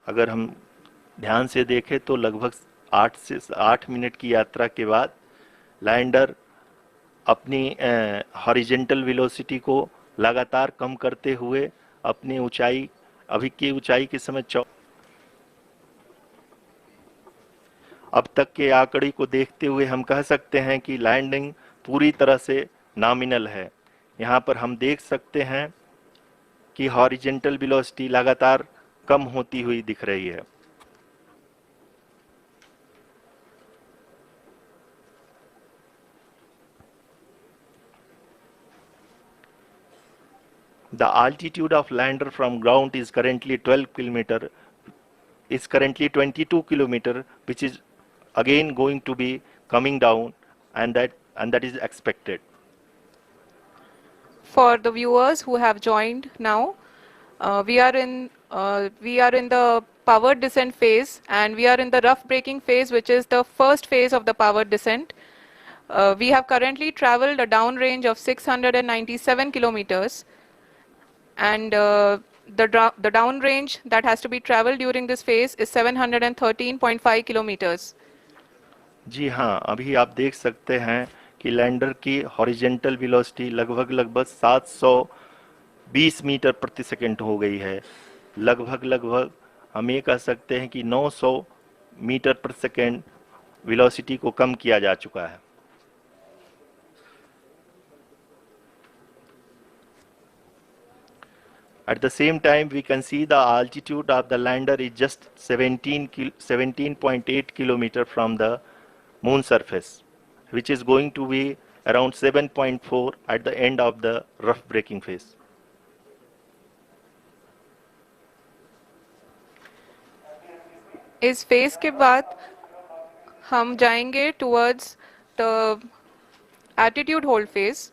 अगर हम ध्यान से देखें तो लगभग 8 मिनट की यात्रा के बाद लैंडर अपनी हॉरिजेंटल वेलोसिटी को लगातार कम करते हुए अपनी ऊंचाई, अभी की ऊंचाई के समय अब तक के आंकड़े को देखते हुए हम कह सकते हैं कि लैंडिंग पूरी तरह से नॉमिनल है। यहाँ पर हम देख सकते हैं कि हॉरिजेंटल वेलोसिटी लगातार कम होती हुई दिख रही है। The altitude of lander from ground is currently 22 kilometer, which is again going to be coming down, and that is expected. For the viewers who have joined now, we are in the powered descent phase, and we are in the rough braking phase, which is the first phase of the powered descent. We have currently traveled a downrange of 697 kilometers, and the downrange that has to be traveled during this phase is 713.5 kilometers. जी हाँ, अभी आप देख सकते हैं कि lander की horizontal velocity लगभग 720 metre प्रति सेकंड हो गई है। लगभग हम ये कह सकते हैं कि 900 मीटर प्रति सेकंड वेलोसिटी को कम किया जा चुका है। At the same time, we can see the altitude of the lander is just 17.8 kilometer from the moon surface, which is going to be around 7.4 at the end of the rough braking phase. इस phase के बाद हम जाएंगे towards the attitude hold phase,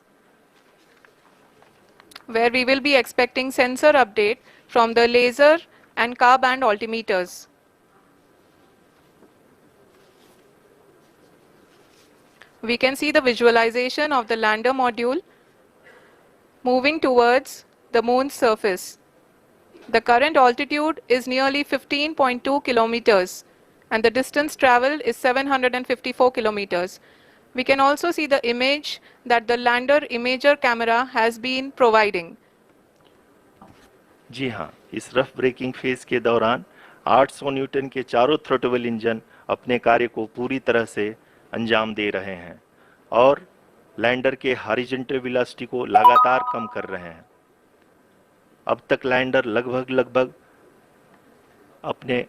where we will be expecting sensor update from the laser and car band altimeters. We can see the visualization of the lander module moving towards the moon's surface. The current altitude is nearly 15.2 kilometers, and the distance traveled is 754 kilometers. We can also see the image that the lander imager camera has been providing. जी हाँ, इस rough breaking phase के दौरान 800 Newton के चारों throttle engine अपने कार्य को पूरी तरह से अंजाम दे रहे हैं और लैंडर के हॉरिजॉन्टल वेलोसिटी को लगातार कम कर रहे हैं। अब तक लैंडर लगभग अपने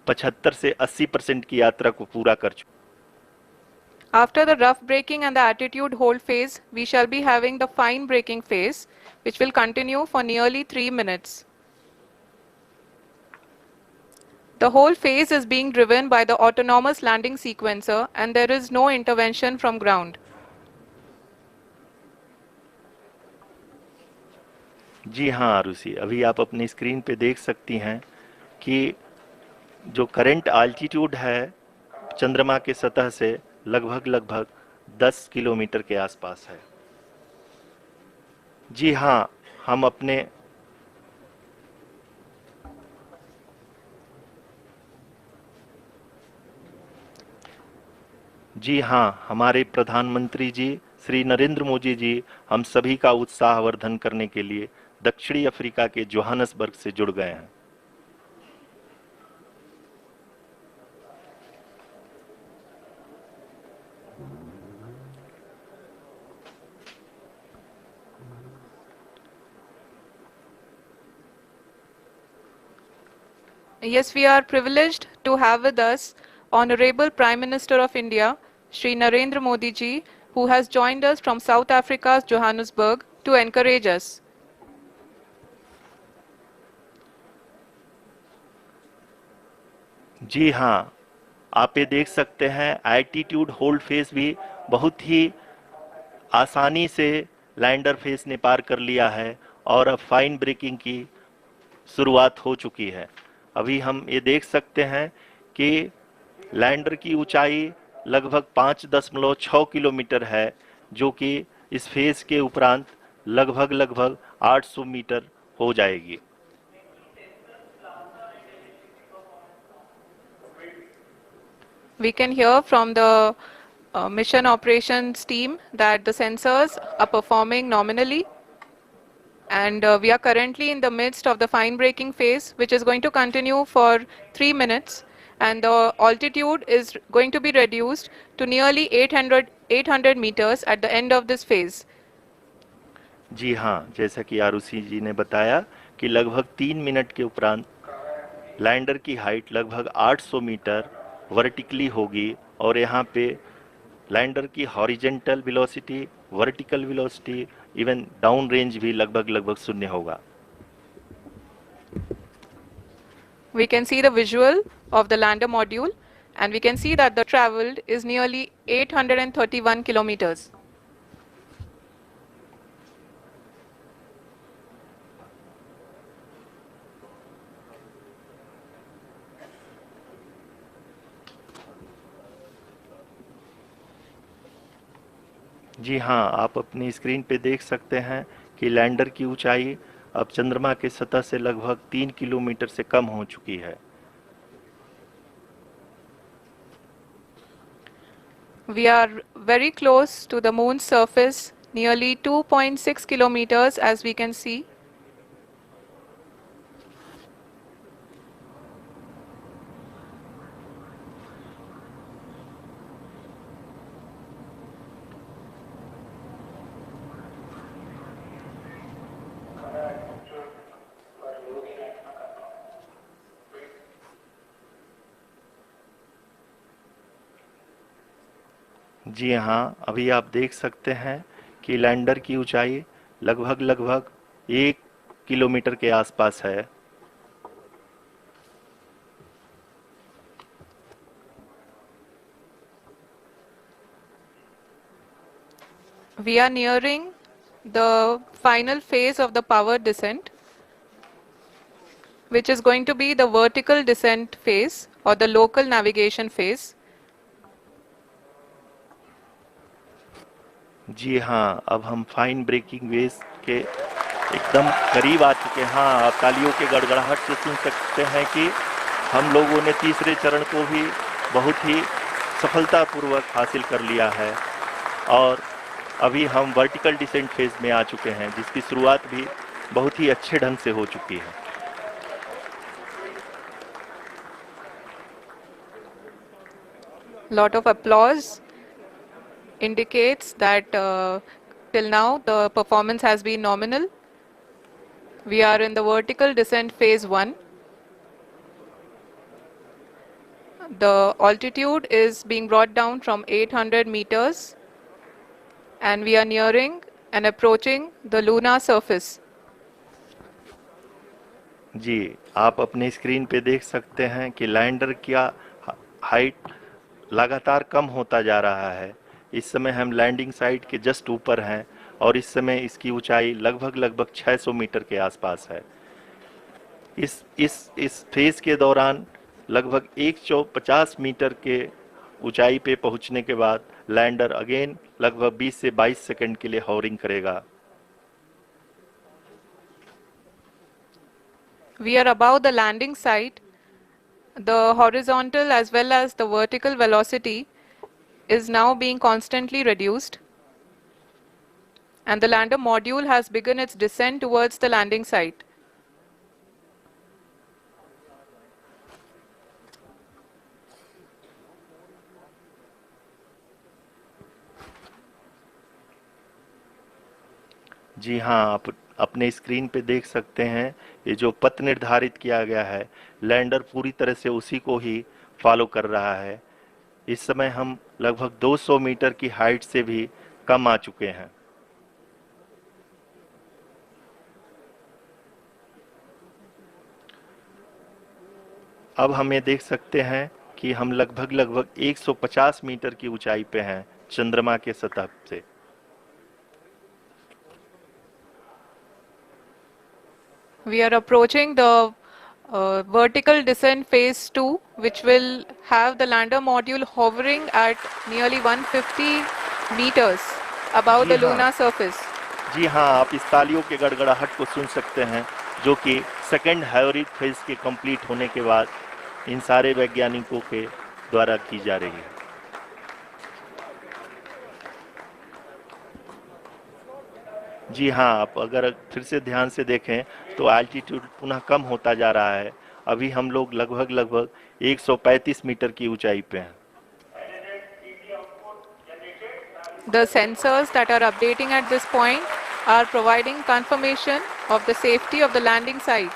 75 से 80% की यात्रा को पूरा कर चुका। After the rough braking and the attitude hold phase, we shall be having the fine braking phase, which will continue for nearly 3 minutes. The whole phase is being driven by the autonomous landing sequencer, and there is no intervention from ground. जी हाँ आरुषि, अभी आप अपनी screen पे देख सकती हैं कि जो करंट आल्टीट्यूड है चंद्रमा के सतह से लगभग 10 किलोमीटर के आसपास है। जी हाँ, हम अपने जी हाँ, हमारे प्रधानमंत्री जी श्री नरेंद्र मोदी जी हम सभी का उत्साहवर्धन करने के लिए दक्षिणी अफ्रीका के जोहानसबर्ग से जुड़ गए हैं। Yes, we are privileged to have with us Honorable Prime Minister of India, Shri Narendra Modi ji, who has joined us from South Africa's Johannesburg to encourage us. जी हाँ, आप ये देख सकते हैं एल्टीट्यूड होल्ड फेज भी बहुत ही आसानी से लैंडर फेज ने पार कर लिया है और अब फाइन ब्रेकिंग की शुरुआत हो चुकी है। अभी हम ये देख सकते हैं कि लैंडर की ऊंचाई लगभग 5.6 किलोमीटर है, जो कि इस फेज के उपरांत लगभग 800 मीटर हो जाएगी। We can hear from the mission operations team that the sensors are performing nominally, and we are currently in the midst of the fine braking phase, which is going to continue for 3 minutes, and the altitude is going to be reduced to nearly 800 meters at the end of this phase. जी हाँ, जैसा कि आरुषि जी ने बताया कि लगभग 3 minute के उपरांत lander की हाइट लगभग 800 मीटर वर्टिकली होगी और यहाँ पे लैंडर की horizontal velocity, vertical velocity, even down range भी लगभग शून्य होगा। We can see the visual of the lander module, and we can see that the traveled is nearly 831 kilometers. जी हाँ, आप अपनी स्क्रीन पे देख सकते हैं कि लैंडर की ऊंचाई अब चंद्रमा के सतह से लगभग 3 किलोमीटर से कम हो चुकी है। We are very close to the moon's surface, nearly 2.6 kilometers, as we can see. जी हाँ, अभी आप देख सकते हैं कि लैंडर की ऊंचाई लगभग 1 किलोमीटर के आसपास है। We are nearing the final phase of the power descent, which is going to be the vertical descent phase or the local navigation phase. जी हाँ, अब हम फाइन ब्रेकिंग वेव्स के एकदम करीब आ चुके हैं। हाँ, आप तालियों के गड़गड़ाहट से सुन सकते हैं कि हम लोगों ने तीसरे चरण को भी बहुत ही सफलतापूर्वक हासिल कर लिया है और अभी हम वर्टिकल डिसेंट फेज में आ चुके हैं, जिसकी शुरुआत भी बहुत ही अच्छे ढंग से हो चुकी है। Lot of applause indicates that till now the performance has been nominal. We are in the vertical descent phase 1. The altitude is being brought down from 800 meters, and we are nearing and approaching the lunar surface. जी, आप अपने screen पे देख सकते हैं कि lander का height लगातार कम होता जा रहा है। इस समय हम लैंडिंग साइट के जस्ट ऊपर हैं और इस समय इसकी ऊंचाई लगभग 600 मीटर के आसपास है। इस फेज के दौरान लगभग 150 मीटर के ऊंचाई पे पहुंचने के बाद लैंडर अगेन लगभग 20 से 22 सेकंड के लिए हॉवरिंग करेगा। We are above the landing site. The horizontal as well as the vertical velocity is now being constantly reduced, and the lander module has begun its descent towards the landing site. जी हाँ, आप अपने screen पे देख सकते हैं ये जो पथ निर्धारित किया गया है, लैंडर पूरी तरह से उसी को ही फॉलो कर रहा है। इस समय हम लगभग 200 मीटर की हाइट से भी कम आ चुके हैं। अब हमें देख सकते हैं कि हम लगभग 150 मीटर की ऊंचाई पे हैं चंद्रमा के सतह से। We are approaching the vertical descent phase 2, which will have the lander module hovering at nearly 150 meters above the lunar surface. जी हाँ, आप इस तालियों के गड़गड़ाहट को सुन सकते हैं, जो कि सेकेंड हाइब्रिड फेज के कंप्लीट होने के बाद इन सारे वैज्ञानिकों के द्वारा की जा रही है। जी हाँ, आप अगर फिर से ध्यान से देखें तो एल्टीट्यूड पुनः कम होता जा रहा है। अभी हम लोग लगभग 135 मीटर की ऊंचाई पे हैं। The sensors that are updating at this point are providing confirmation of the safety of the landing site.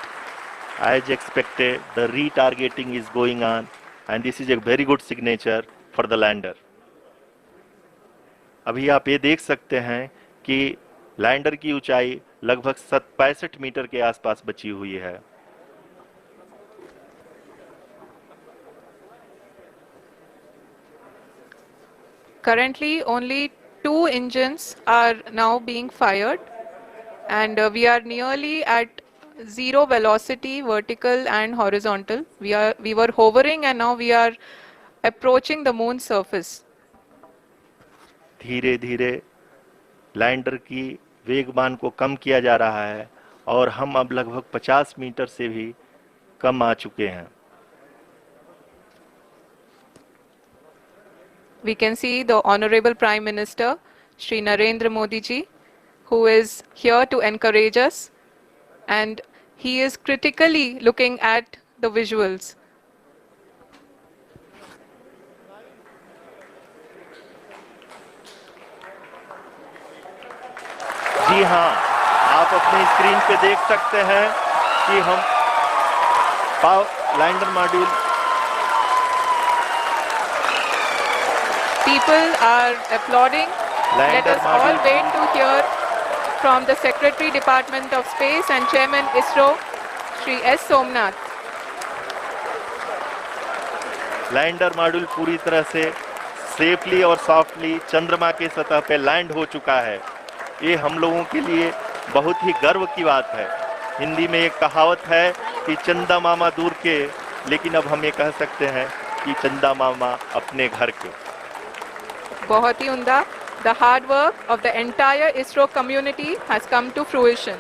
As expected, the retargeting is going on, and this is a very good signature for the lander. अभी आप ये देख सकते हैं कि lander की ऊंचाई लगभग 65 मीटर के आसपास बची हुई है। Currently, only 2 engines are now being fired, and we are nearly at zero velocity, vertical and horizontal. We were hovering, and now we are approaching the moon's surface. धीरे धीरे लैंडर की वेगमान को कम किया जा रहा है और हम अब लगभग 50 मीटर से भी कम आ चुके हैं। We can see the Honorable Prime Minister, Shri Narendra Modi ji, who is here to encourage us, and he is critically looking at the visuals. जी हाँ, आप अपनी स्क्रीन पे देख सकते हैं कि हम lander module People are applauding. Let us all wait to hear from the Secretary Department of Space and Chairman ISRO, Shri S. Somnath. Lander module पूरी तरह से सेफली और सॉफ्टली चंद्रमा के सतह पे लैंड हो चुका है। ये हम लोगों के लिए बहुत ही गर्व की बात है। हिंदी में एक कहावत है कि चंदा मामा दूर के, लेकिन अब हम ये कह सकते हैं कि चंदा मामा अपने घर के। बहुत ही उम्दा. The hard work of the entire ISRO community has come to fruition.